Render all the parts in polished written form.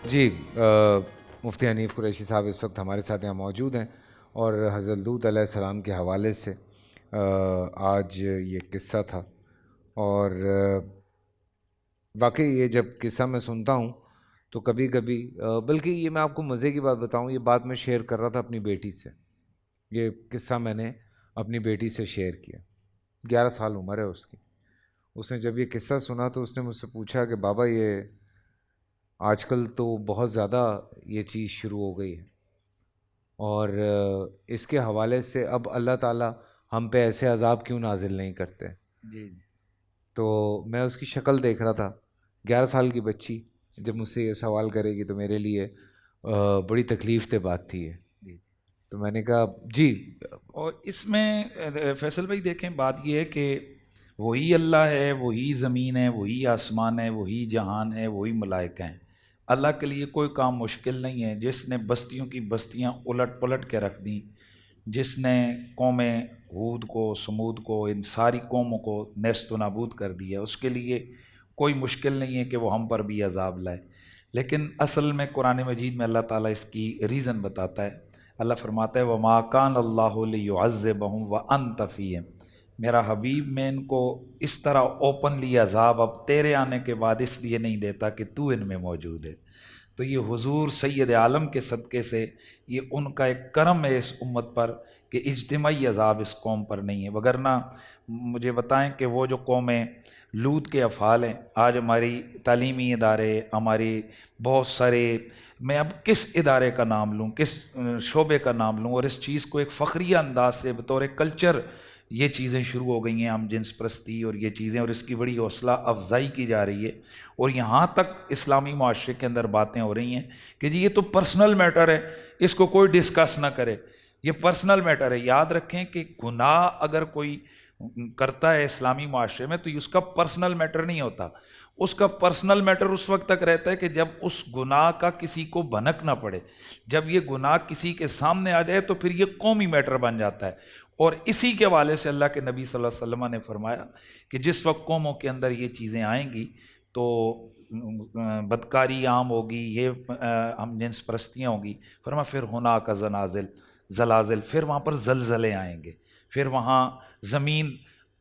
جی مفتی حنیف قریشی صاحب اس وقت ہمارے ساتھ یہاں موجود ہیں، اور حضرت لوط علیہ السلام کے حوالے سے آج یہ قصہ تھا. اور واقعی یہ جب قصہ میں سنتا ہوں تو کبھی کبھی بلکہ یہ میں آپ کو مزے کی بات بتاؤں، یہ بات میں شیئر کر رہا تھا اپنی بیٹی سے. یہ قصہ میں نے اپنی بیٹی سے شیئر کیا. 11 سال عمر ہے اس کی. اس نے جب یہ قصہ سنا تو اس نے مجھ سے پوچھا کہ بابا یہ آج کل تو بہت زیادہ یہ چیز شروع ہو گئی ہے، اور اس کے حوالے سے اب اللہ تعالیٰ ہم پہ ایسے عذاب کیوں نازل نہیں کرتے. جی تو میں اس کی شکل دیکھ رہا تھا. 11 سال کی بچی جب مجھ سے یہ سوال کرے گی تو میرے لیے بڑی تکلیف دہ بات تھی یہ. جی. تو میں نے کہا جی. اور اس میں فیصل بھائی دیکھیں، بات یہ ہے کہ وہی اللہ ہے، وہی زمین ہے، وہی آسمان ہے، وہی جہان ہے، وہی ملائکہ ہیں. اللہ کے لیے کوئی کام مشکل نہیں ہے. جس نے بستیوں کی بستیاں الٹ پلٹ کے رکھ دیں، جس نے قومیں ہود کو، سمود کو، ان ساری قوموں کو نیست و نابود کر دیا، اس کے لیے کوئی مشکل نہیں ہے کہ وہ ہم پر بھی عذاب لائے. لیکن اصل میں قرآن مجید میں اللہ تعالیٰ اس کی ریزن بتاتا ہے. اللہ فرماتا ہے وَمَا كَانَ اللَّهُ لِيُعَذِّبَهُمْ وَأَنْتَ فِيهِمْ. میرا حبیب میں ان کو اس طرح اوپنلی عذاب اب تیرے آنے کے بعد اس لیے نہیں دیتا کہ تو ان میں موجود ہے. تو یہ حضور سید عالم کے صدقے سے یہ ان کا ایک کرم ہے اس امت پر کہ اجتماعی عذاب اس قوم پر نہیں ہے. وگرنہ مجھے بتائیں کہ وہ جو قومیں لوط کے افعال ہیں، آج ہماری تعلیمی ادارے، ہماری بہت سارے، میں اب کس ادارے کا نام لوں، کس شعبے کا نام لوں، اور اس چیز کو ایک فخریہ انداز سے بطور کلچر یہ چیزیں شروع ہو گئی ہیں، ہم جنس پرستی اور یہ چیزیں، اور اس کی بڑی حوصلہ افزائی کی جا رہی ہے. اور یہاں تک اسلامی معاشرے کے اندر باتیں ہو رہی ہیں کہ جی یہ تو پرسنل میٹر ہے، اس کو کوئی ڈسکس نہ کرے. یہ پرسنل میٹر ہے. یاد رکھیں کہ گناہ اگر کوئی کرتا ہے اسلامی معاشرے میں تو اس کا پرسنل میٹر نہیں ہوتا. اس کا پرسنل میٹر اس وقت تک رہتا ہے کہ جب اس گناہ کا کسی کو بھنک نہ پڑے. جب یہ گناہ کسی کے سامنے آ جائے تو پھر یہ قومی میٹر بن جاتا ہے. اور اسی کے حوالے سے اللہ کے نبی صلی اللہ علیہ وسلم نے فرمایا کہ جس وقت قوموں کے اندر یہ چیزیں آئیں گی تو بدکاری عام ہوگی، یہ ہم جنس پرستیاں ہوں گی. فرمایا پھر ہونا کا زلازل، پھر وہاں پر زلزلے آئیں گے، پھر وہاں زمین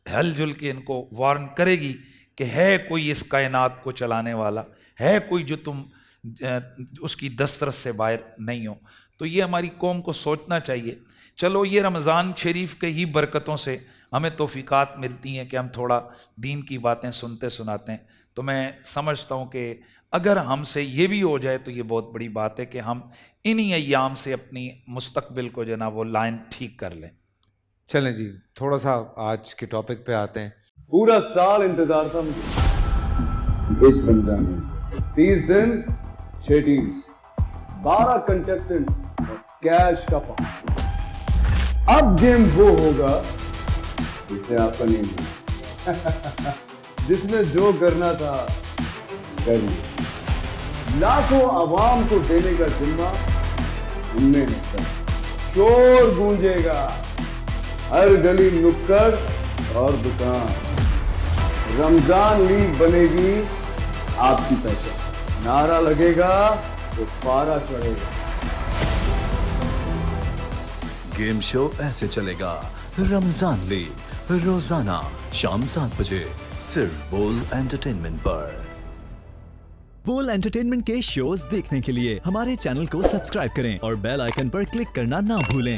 ہل جل کے ان کو وارن کرے گی کہ ہے کوئی اس کائنات کو چلانے والا، ہے کوئی جو تم اس کی دسترس سے باہر نہیں ہو. تو یہ ہماری قوم کو سوچنا چاہیے. چلو یہ رمضان شریف کے ہی برکتوں سے ہمیں توفیقات ملتی ہیں کہ ہم تھوڑا دین کی باتیں سنتے سناتے ہیں. تو میں سمجھتا ہوں کہ اگر ہم سے یہ بھی ہو جائے تو یہ بہت بڑی بات ہے کہ ہم انہی ایام سے اپنی مستقبل کو جو ہے نا وہ لائن ٹھیک کر لیں. چلیں جی تھوڑا سا آج کے ٹاپک پہ آتے ہیں. پورا سال انتظار تھا مجھے اس رمضان میں. 30 دن 6 ٹیمز، 12 کنٹیسٹنٹس اور کیش کا پاؤں. اب گیم وہ ہوگا جسے آپ کا نہیں ہوگا. جس نے جو کرنا تھا کر لیا. لاکھوں عوام کو دینے کا ذمہ ان میں حصہ. شور گونجے گا ہر گلی نکڑ اور دکان. رمضان لیگ بنے گی آپ کی پہچان. نعرہ لگے گا تو پارا چڑھے گا. گیم شو ایسے چلے گا. رمضان لیگ روزانہ شام 7 بجے صرف بول انٹرٹینمنٹ پر. بول انٹرٹینمنٹ کے شوز دیکھنے کے لیے ہمارے چینل کو سبسکرائب کریں اور بیل آئیکن پر کلک کرنا نہ بھولیں.